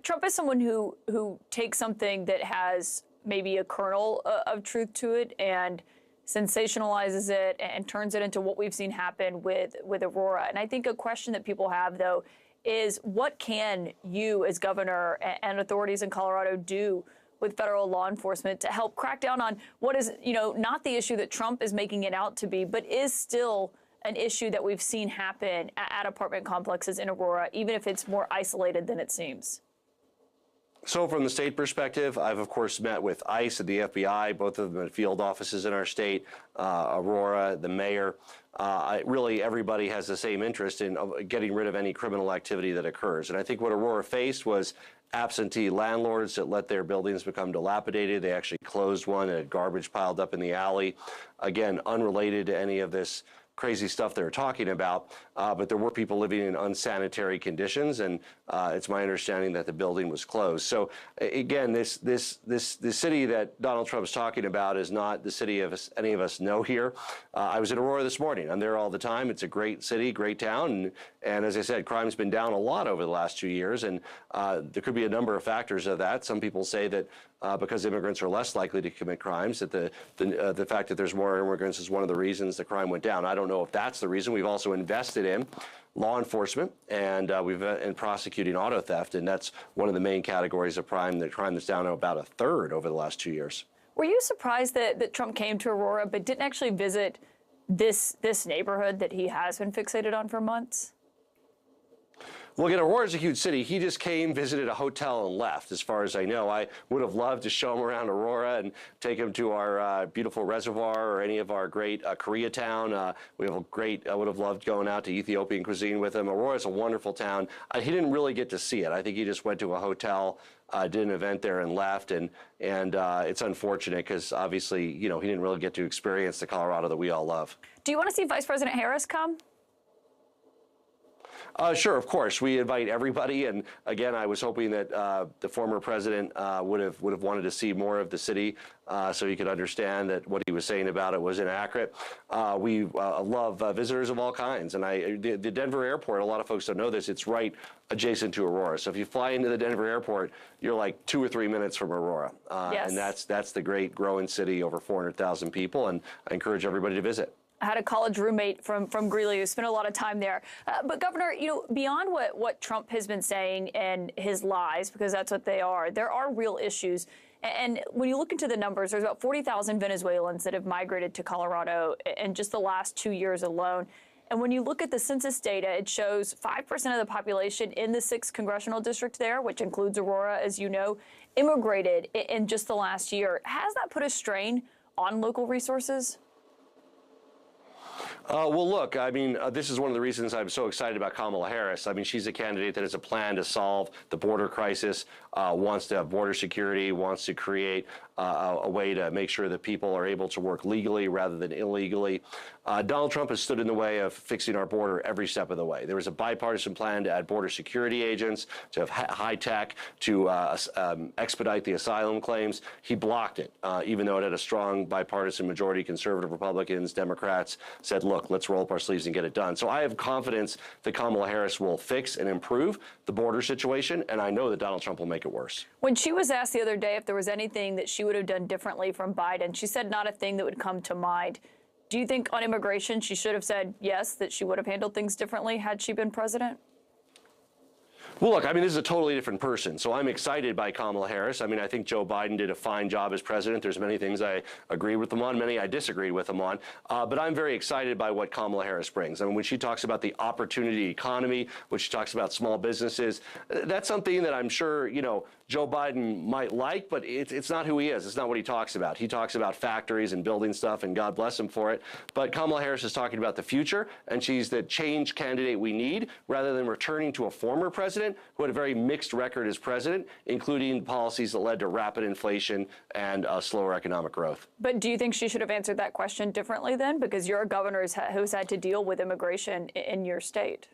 Trump is someone who takes something that has maybe a kernel of truth to it and sensationalizes it and turns it into what we've seen happen with Aurora. And I think a question that people have, though, is what can you as governor and authorities in Colorado do with federal law enforcement to help crack down on what is, not the issue that Trump is making it out to be, but is still an issue that we've seen happen at apartment complexes in Aurora, even if it's more isolated than it seems? So from the state perspective, I've, of course, met with ICE and the FBI, both of them at field offices in our state, Aurora, the mayor. Really, everybody has the same interest in getting rid of any criminal activity that occurs. And I think what Aurora faced was absentee landlords that let their buildings become dilapidated. They actually closed one and had garbage piled up in the alley. Again, unrelated to any of this crazy stuff they're talking about, but there were people living in unsanitary conditions, and it's my understanding that the building was closed. So again, this city that Donald Trump's talking about is not the city of any of us know here. I was in Aurora this morning. I'm there all the time. It's a great city, great town, and as I said, crime's been down a lot over the last 2 years, and there could be a number of factors of that. Some people say that because immigrants are less likely to commit crimes, that the fact that there's more immigrants is one of the reasons the crime went down. I don't know if that's the reason. We've also invested in law enforcement, and we've in prosecuting auto theft, and that's one of the main categories of crime. The crime that's down to about a third over the last 2 years. Were you surprised that Trump came to Aurora but didn't actually visit this neighborhood that he has been fixated on for months? Well, again, Aurora's a huge city. He just came, visited a hotel, and left, as far as I know. I would have loved to show him around Aurora and take him to our beautiful reservoir or any of our great Koreatown. We have a great, I would have loved going out to Ethiopian cuisine with him. Aurora's a wonderful town. He didn't really get to see it. I think he just went to a hotel, did an event there and left. And it's unfortunate because obviously, he didn't really get to experience the Colorado that we all love. Do you want to see Vice President Harris come? Sure, of course. We invite everybody, and again, I was hoping that the former president would have wanted to see more of the city, so he could understand that what he was saying about it was inaccurate. We love visitors of all kinds, and the Denver airport. A lot of folks don't know this. It's right adjacent to Aurora. So if you fly into the Denver airport, you're like 2 or 3 minutes from Aurora, yes. And that's the great growing city, over 400,000 people, and I encourage everybody to visit. I had a college roommate from Greeley who spent a lot of time there. But Governor, beyond what Trump has been saying and his lies, because that's what they are, there are real issues. And when you look into the numbers, there's about 40,000 Venezuelans that have migrated to Colorado in just the last 2 years alone. And when you look at the census data, it shows 5% of the population in the 6th congressional district there, which includes Aurora, as you know, immigrated in just the last year. Has that put a strain on local resources? Well, look, I mean, this is one of the reasons I'm so excited about Kamala Harris. I mean, she's a candidate that has a plan to solve the border crisis, wants to have border security, wants to create a way to make sure that people are able to work legally rather than illegally. Donald Trump has stood in the way of fixing our border every step of the way. There was a bipartisan plan to add border security agents, to have high tech, to expedite the asylum claims. He blocked it, even though it had a strong bipartisan majority. Conservative Republicans, Democrats said, look, let's roll up our sleeves and get it done. So I have confidence that Kamala Harris will fix and improve the border situation, and I know that Donald Trump will make it worse. When she was asked the other day if there was anything that she would have done differently from Biden, she said not a thing that would come to mind. Do you think on immigration she should have said yes, that she would have handled things differently had she been president? Well, look, I mean, this is a totally different person, so I'm excited by Kamala Harris. I mean, I think Joe Biden did a fine job as president. There's many things I agree with him on, many I disagree with him on, but I'm very excited by what Kamala Harris brings. I mean, when she talks about the opportunity economy, when she talks about small businesses, that's something that I'm sure, Joe Biden might like, but it's not who he is. It's not what he talks about. He talks about factories and building stuff, and God bless him for it. But Kamala Harris is talking about the future, and she's the change candidate we need, rather than returning to a former president who had a very mixed record as president, including policies that led to rapid inflation and slower economic growth. But do you think she should have answered that question differently then? Because you're a governor who's had to deal with immigration in your state.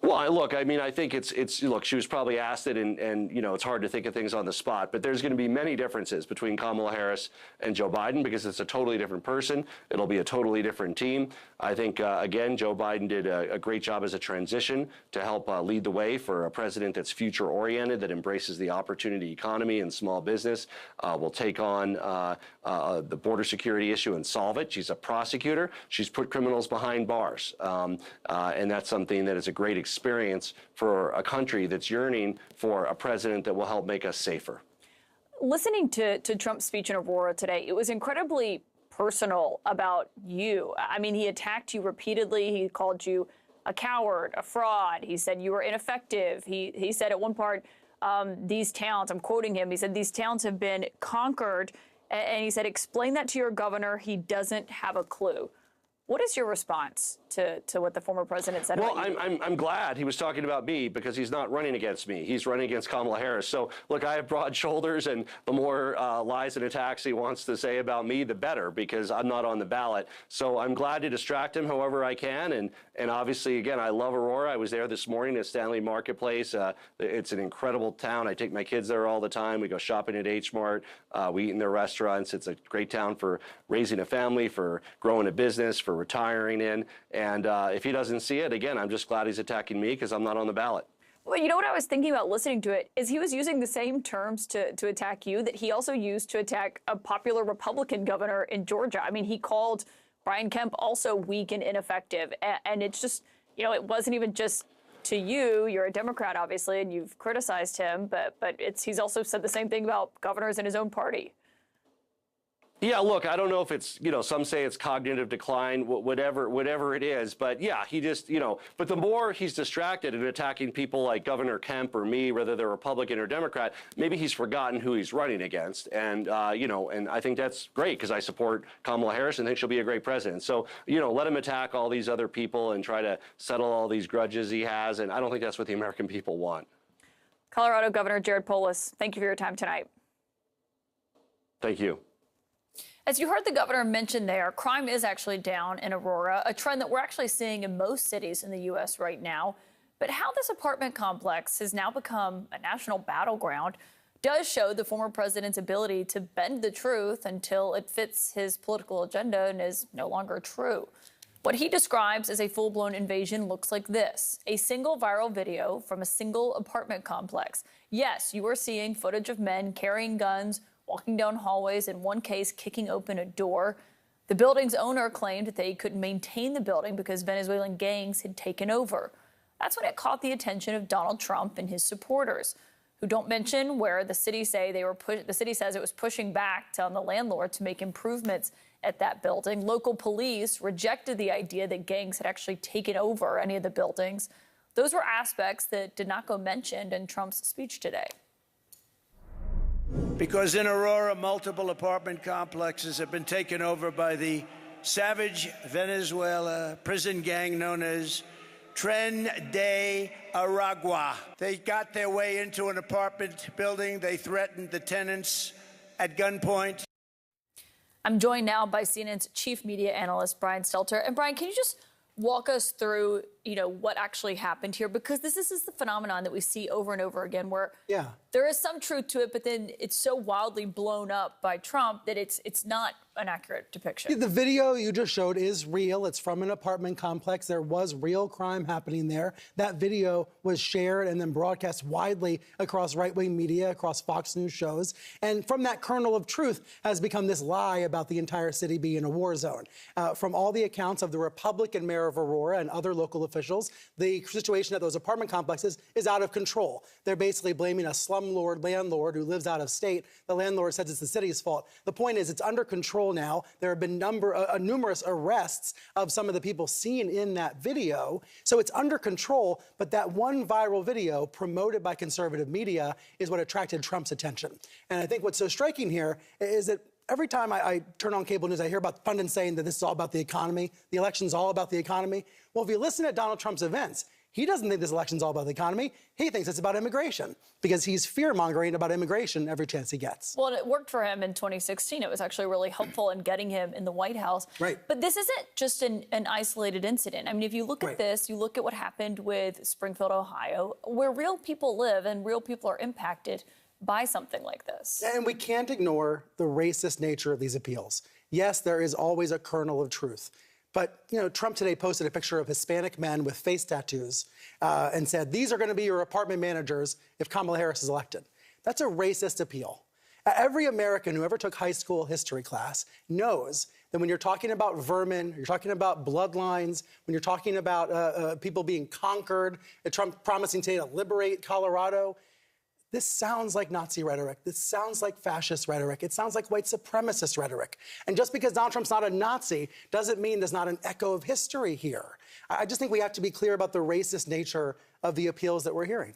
Well, look, I mean, I think look, she was probably asked it, and you know, it's hard to think of things on the spot, but there's going to be many differences between Kamala Harris and Joe Biden because it's a totally different person. It'll be a totally different team. I think, again, Joe Biden did a great job as a transition to help lead the way for a president that's future-oriented, that embraces the opportunity economy and small business, will take on the border security issue and solve it. She's a prosecutor. She's put criminals behind bars, and that's something that is a great experience for a country that's yearning for a president that will help make us safer. Listening to Trump's speech in Aurora today, it was incredibly personal about you. I mean, he attacked you repeatedly. He called you a coward, a fraud. He said you were ineffective. He said at one part, these towns, I'm quoting him, he said, these towns have been conquered. And he said, explain that to your governor. He doesn't have a clue. What is your response to what the former president said about you? Well, I'm glad he was talking about me because he's not running against me. He's running against Kamala Harris. So, look, I have broad shoulders, and the more lies and attacks he wants to say about me, the better, because I'm not on the ballot. So I'm glad to distract him however I can. And obviously, again, I love Aurora. I was there this morning at Stanley Marketplace. It's an incredible town. I take my kids there all the time. We go shopping at H Mart. We eat in their restaurants. It's a great town for raising a family, for growing a business, for retiring in. And if he doesn't see it, again, I'm just glad he's attacking me because I'm not on the ballot. Well, you know what I was thinking about listening to it is he was using the same terms to attack you that he also used to attack a popular Republican governor in Georgia. I mean, he called Brian Kemp also weak and ineffective. And it's just, you know, it wasn't even just to you. You're a Democrat, obviously, and you've criticized him. But he's also said the same thing about governors in his own party. Yeah, look, I don't know if it's, you know, some say it's cognitive decline, whatever it is. But yeah, he just, you know, but the more he's distracted and attacking people like Governor Kemp or me, whether they're Republican or Democrat, maybe he's forgotten who he's running against. And, you know, and I think that's great because I support Kamala Harris and think she'll be a great president. So, you know, let him attack all these other people and try to settle all these grudges he has. And I don't think that's what the American people want. Colorado Governor Jared Polis, thank you for your time tonight. Thank you. As you heard the governor mention there, crime is actually down in Aurora, a trend that we're actually seeing in most cities in the U.S. right now. But how this apartment complex has now become a national battleground does show the former president's ability to bend the truth until it fits his political agenda and is no longer true. What he describes as a full-blown invasion looks like this: a single viral video from a single apartment complex. Yes, you are seeing footage of men carrying guns, walking down hallways, in one case kicking open a door. The building's owner claimed that they couldn't maintain the building because Venezuelan gangs had taken over. That's when it caught the attention of Donald Trump and his supporters, who don't mention where the city the city says it was pushing back on the landlord to make improvements at that building. Local police rejected the idea that gangs had actually taken over any of the buildings. Those were aspects that did not go mentioned in Trump's speech today. Because in Aurora, multiple apartment complexes have been taken over by the savage Venezuela prison gang known as Tren de Aragua. They got their way into an apartment building. They threatened the tenants at gunpoint. I'm joined now by CNN's chief media analyst, Brian Stelter. And Brian, can you just walk us through, you know, what actually happened here? Because this is the phenomenon that we see over and over again, where there is some truth to it, but then it's so wildly blown up by Trump that it's not an accurate depiction. The video you just showed is real. It's from an apartment complex. There was real crime happening there. That video was shared and then broadcast widely across right-wing media, across Fox News shows. And from that kernel of truth has become this lie about the entire city being a war zone. From all the accounts of the Republican mayor of Aurora and other local officials, the situation at those apartment complexes is out of control. They're basically blaming a slumlord landlord who lives out of state. The landlord says it's the city's fault. The point is, it's under control now. There have been numerous arrests of some of the people seen in that video. So it's under control, but that one viral video promoted by conservative media is what attracted Trump's attention. And I think what's so striking here is that every time I turn on cable news, I hear about pundits saying that this is all about the economy. The election's all about the economy. Well, if you listen to Donald Trump's events, He doesn't think this election's all about the economy. He thinks it's about immigration because he's fear-mongering about immigration every chance he gets. Well, it worked for him in 2016. It was actually really helpful in getting him in the White House. Right. But this isn't just an isolated incident. I mean, if you look at this, you look at what happened with Springfield, Ohio, where real people live and real people are impacted by something like this. And we can't ignore the racist nature of these appeals. Yes, there is always a kernel of truth. But, you know, Trump today posted a picture of Hispanic men with face tattoos and said, these are going to be your apartment managers if Kamala Harris is elected. That's a racist appeal. Every American who ever took high school history class knows that when you're talking about vermin, you're talking about bloodlines, when you're talking about people being conquered, Trump promising today to liberate Colorado, this sounds like Nazi rhetoric. This sounds like fascist rhetoric. It sounds like white supremacist rhetoric. And just because Donald Trump's not a Nazi doesn't mean there's not an echo of history here. I just think we have to be clear about the racist nature of the appeals that we're hearing.